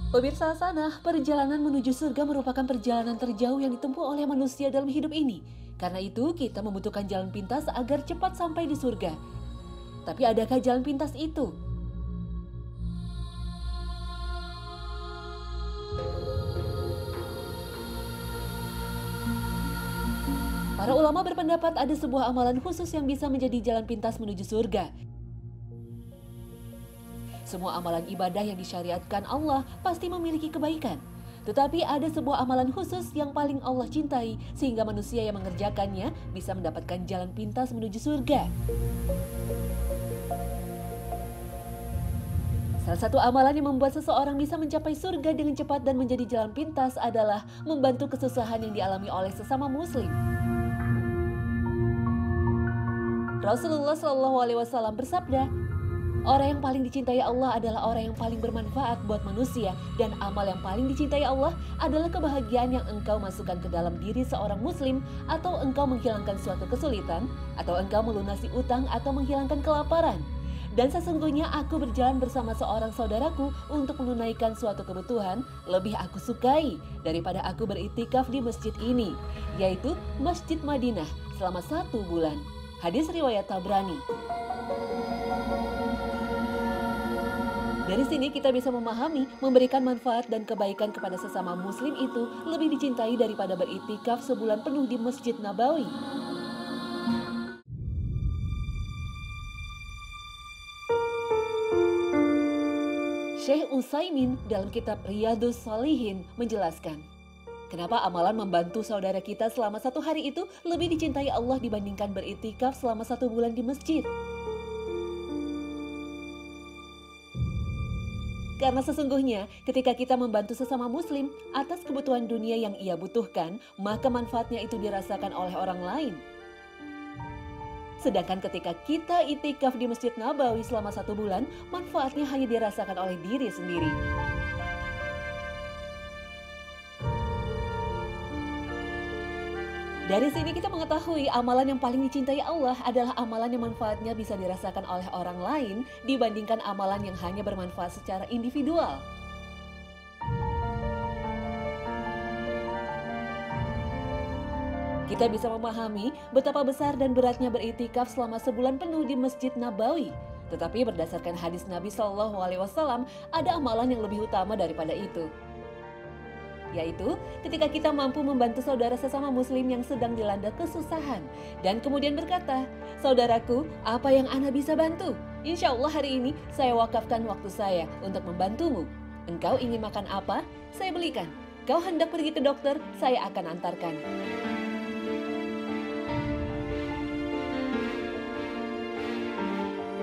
Pemirsa sana, perjalanan menuju surga merupakan perjalanan terjauh yang ditempuh oleh manusia dalam hidup ini. Karena itu, kita membutuhkan jalan pintas agar cepat sampai di surga. Tapi adakah jalan pintas itu? Para ulama berpendapat ada sebuah amalan khusus yang bisa menjadi jalan pintas menuju surga. Semua amalan ibadah yang disyariatkan Allah pasti memiliki kebaikan. Tetapi ada sebuah amalan khusus yang paling Allah cintai sehingga manusia yang mengerjakannya bisa mendapatkan jalan pintas menuju surga. Salah satu amalan yang membuat seseorang bisa mencapai surga dengan cepat dan menjadi jalan pintas adalah membantu kesusahan yang dialami oleh sesama muslim. Rasulullah SAW bersabda, orang yang paling dicintai Allah adalah orang yang paling bermanfaat buat manusia, dan amal yang paling dicintai Allah adalah kebahagiaan yang engkau masukkan ke dalam diri seorang muslim, atau engkau menghilangkan suatu kesulitan, atau engkau melunasi utang atau menghilangkan kelaparan. Dan sesungguhnya aku berjalan bersama seorang saudaraku untuk menunaikan suatu kebutuhan lebih aku sukai daripada aku beriktikaf di masjid ini, yaitu Masjid Madinah selama 1 bulan. Hadis riwayat Tabrani. Dari sini kita bisa memahami memberikan manfaat dan kebaikan kepada sesama muslim itu lebih dicintai daripada beriktikaf sebulan penuh di Masjid Nabawi. Syekh Utsaimin dalam kitab Riyadhus Shalihin menjelaskan, kenapa amalan membantu saudara kita selama 1 hari itu lebih dicintai Allah dibandingkan beriktikaf selama 1 bulan di masjid. Karena sesungguhnya ketika kita membantu sesama muslim atas kebutuhan dunia yang ia butuhkan, maka manfaatnya itu dirasakan oleh orang lain. Sedangkan ketika kita itikaf di Masjid Nabawi selama 1 bulan, manfaatnya hanya dirasakan oleh diri sendiri. Dari sini kita mengetahui amalan yang paling dicintai Allah adalah amalan yang manfaatnya bisa dirasakan oleh orang lain dibandingkan amalan yang hanya bermanfaat secara individual. Kita bisa memahami betapa besar dan beratnya beriktikaf selama sebulan penuh di Masjid Nabawi. Tetapi berdasarkan hadis Nabi SAW, ada amalan yang lebih utama daripada itu. Yaitu ketika kita mampu membantu saudara sesama muslim yang sedang dilanda kesusahan dan kemudian berkata, saudaraku, apa yang Ana bisa bantu? Insya Allah hari ini saya wakafkan waktu saya untuk membantumu. Engkau ingin makan apa? Saya belikan. Kau hendak pergi ke dokter? Saya akan antarkan.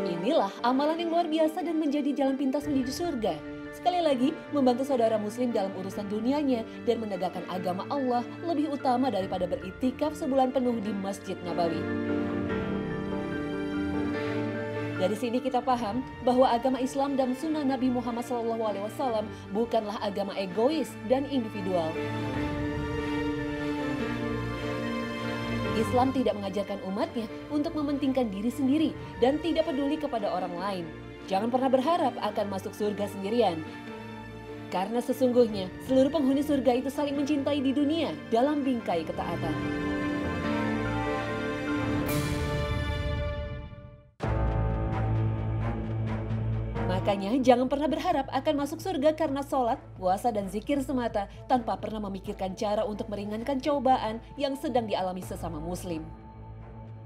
Inilah amalan yang luar biasa dan menjadi jalan pintas menuju surga. Sekali lagi, membantu saudara muslim dalam urusan dunianya dan menegakkan agama Allah lebih utama daripada beriktikaf sebulan penuh di Masjid Nabawi. Dari sini kita paham bahwa agama Islam dan sunnah Nabi Muhammad SAW bukanlah agama egois dan individual. Islam tidak mengajarkan umatnya untuk mementingkan diri sendiri dan tidak peduli kepada orang lain. Jangan pernah berharap akan masuk surga sendirian. Karena sesungguhnya seluruh penghuni surga itu saling mencintai di dunia dalam bingkai ketaatan. Makanya jangan pernah berharap akan masuk surga karena sholat, puasa, dan zikir semata tanpa pernah memikirkan cara untuk meringankan cobaan yang sedang dialami sesama muslim.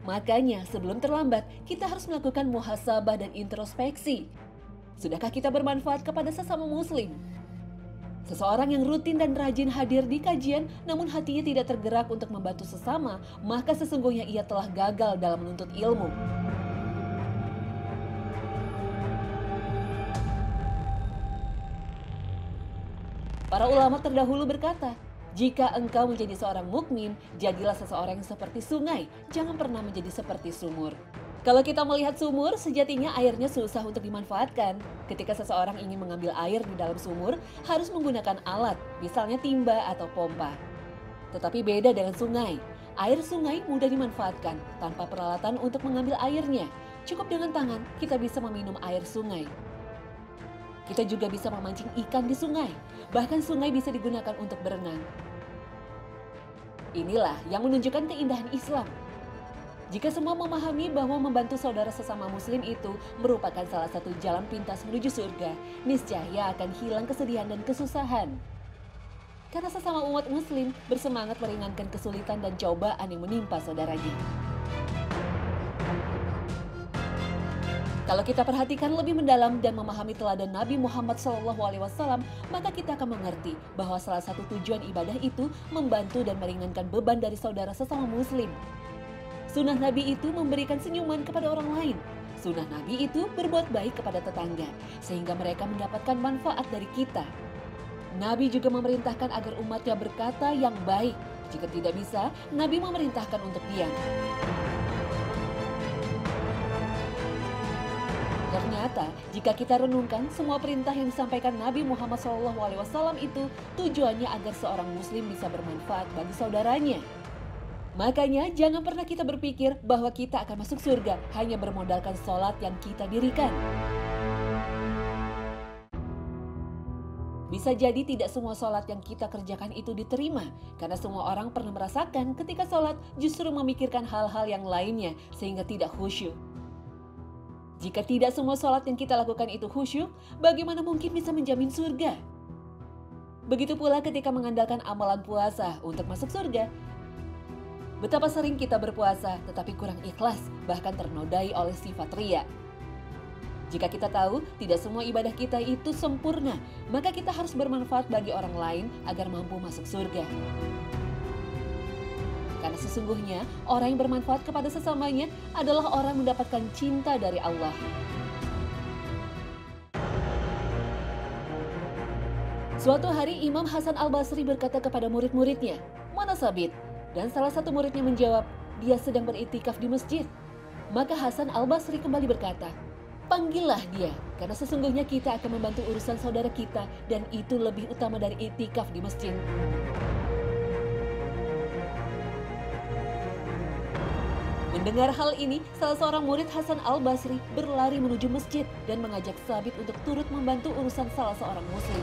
Makanya sebelum terlambat, kita harus melakukan muhasabah dan introspeksi. Sudahkah kita bermanfaat kepada sesama muslim? Seseorang yang rutin dan rajin hadir di kajian, namun hatinya tidak tergerak untuk membantu sesama, maka sesungguhnya ia telah gagal dalam menuntut ilmu. Para ulama terdahulu berkata, jika engkau menjadi seorang mukmin, jadilah seseorang yang seperti sungai, jangan pernah menjadi seperti sumur. Kalau kita melihat sumur, sejatinya airnya susah untuk dimanfaatkan. Ketika seseorang ingin mengambil air di dalam sumur, harus menggunakan alat, misalnya timba atau pompa. Tetapi beda dengan sungai. Air sungai mudah dimanfaatkan tanpa peralatan untuk mengambil airnya. Cukup dengan tangan, kita bisa meminum air sungai. Kita juga bisa memancing ikan di sungai. Bahkan sungai bisa digunakan untuk berenang. Inilah yang menunjukkan keindahan Islam. Jika semua memahami bahwa membantu saudara sesama muslim itu merupakan salah satu jalan pintas menuju surga, niscaya akan hilang kesedihan dan kesusahan. Karena sesama umat muslim bersemangat meringankan kesulitan dan cobaan yang menimpa saudaranya. Kalau kita perhatikan lebih mendalam dan memahami teladan Nabi Muhammad SAW, maka kita akan mengerti bahwa salah satu tujuan ibadah itu membantu dan meringankan beban dari saudara sesama muslim. Sunnah Nabi itu memberikan senyuman kepada orang lain. Sunnah Nabi itu berbuat baik kepada tetangga, sehingga mereka mendapatkan manfaat dari kita. Nabi juga memerintahkan agar umatnya berkata yang baik. Jika tidak bisa, Nabi memerintahkan untuk diam. Ternyata, jika kita renungkan, semua perintah yang disampaikan Nabi Muhammad SAW itu tujuannya agar seorang muslim bisa bermanfaat bagi saudaranya. Makanya jangan pernah kita berpikir bahwa kita akan masuk surga hanya bermodalkan sholat yang kita dirikan. Bisa jadi tidak semua sholat yang kita kerjakan itu diterima, karena semua orang pernah merasakan ketika sholat justru memikirkan hal-hal yang lainnya sehingga tidak khusyuk. Jika tidak semua sholat yang kita lakukan itu khusyuk, bagaimana mungkin bisa menjamin surga? Begitu pula ketika mengandalkan amalan puasa untuk masuk surga. Betapa sering kita berpuasa tetapi kurang ikhlas, bahkan ternodai oleh sifat riya. Jika kita tahu tidak semua ibadah kita itu sempurna, maka kita harus bermanfaat bagi orang lain agar mampu masuk surga. Karena sesungguhnya orang yang bermanfaat kepada sesamanya adalah orang yang mendapatkan cinta dari Allah. Suatu hari Imam Hasan Al-Basri berkata kepada murid-muridnya, "Mana Sabit?" Dan salah satu muridnya menjawab, "Dia sedang beriktikaf di masjid." Maka Hasan Al-Basri kembali berkata, "Panggillah dia, karena sesungguhnya kita akan membantu urusan saudara kita dan itu lebih utama dari iktikaf di masjid." Mendengar hal ini, salah seorang murid Hasan Al-Basri berlari menuju masjid dan mengajak Sabit untuk turut membantu urusan salah seorang muslim.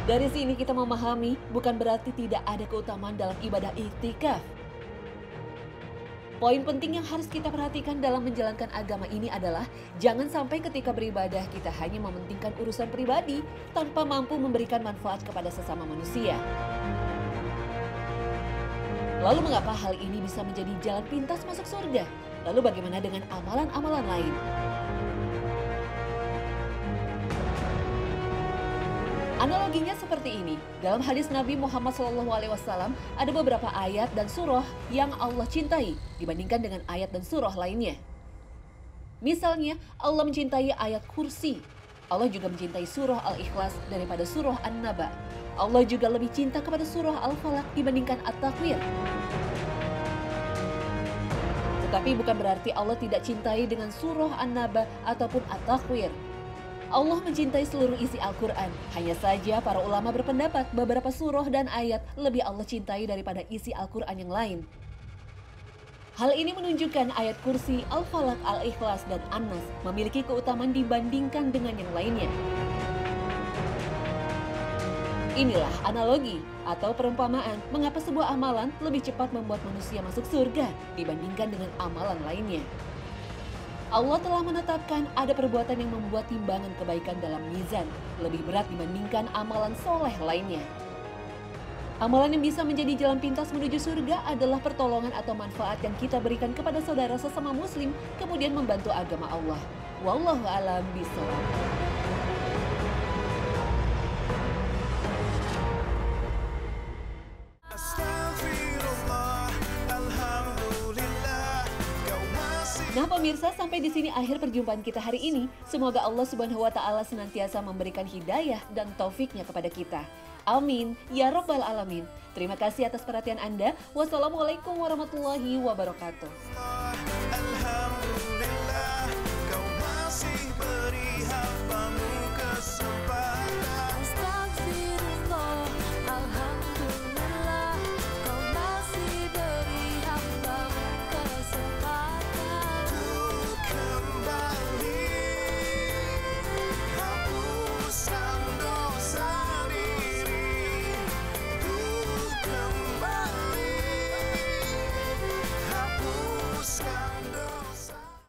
Dari sini kita memahami bukan berarti tidak ada keutamaan dalam ibadah iktikaf. Poin penting yang harus kita perhatikan dalam menjalankan agama ini adalah jangan sampai ketika beribadah kita hanya mementingkan urusan pribadi tanpa mampu memberikan manfaat kepada sesama manusia. Lalu mengapa hal ini bisa menjadi jalan pintas masuk surga? Lalu bagaimana dengan amalan-amalan lain? Analoginya seperti ini. Dalam hadis Nabi Muhammad SAW ada beberapa ayat dan surah yang Allah cintai dibandingkan dengan ayat dan surah lainnya. Misalnya, Allah mencintai ayat kursi. Allah juga mencintai surah Al-Ikhlas daripada surah An-Naba. Allah juga lebih cinta kepada surah Al-Falaq dibandingkan At-Takwir. Tetapi bukan berarti Allah tidak cintai dengan surah An-Naba ataupun At-Takwir. Allah mencintai seluruh isi Al-Quran. Hanya saja para ulama berpendapat beberapa surah dan ayat lebih Allah cintai daripada isi Al-Quran yang lain. Hal ini menunjukkan ayat kursi, Al-Falaq, Al-Ikhlas, dan An-Nas memiliki keutamaan dibandingkan dengan yang lainnya. Inilah analogi atau perumpamaan mengapa sebuah amalan lebih cepat membuat manusia masuk surga dibandingkan dengan amalan lainnya. Allah telah menetapkan ada perbuatan yang membuat timbangan kebaikan dalam mizan lebih berat dibandingkan amalan soleh lainnya. Amalan yang bisa menjadi jalan pintas menuju surga adalah pertolongan atau manfaat yang kita berikan kepada saudara sesama muslim, kemudian membantu agama Allah. Wallahu a'lam bishawab. Nah pemirsa, sampai di sini akhir perjumpaan kita hari ini. Semoga Allah Subhanahu wa Ta'ala senantiasa memberikan hidayah dan taufiknya kepada kita. Amin ya Rabbal Alamin. Terima kasih atas perhatian Anda. Wassalamualaikum warahmatullahi wabarakatuh.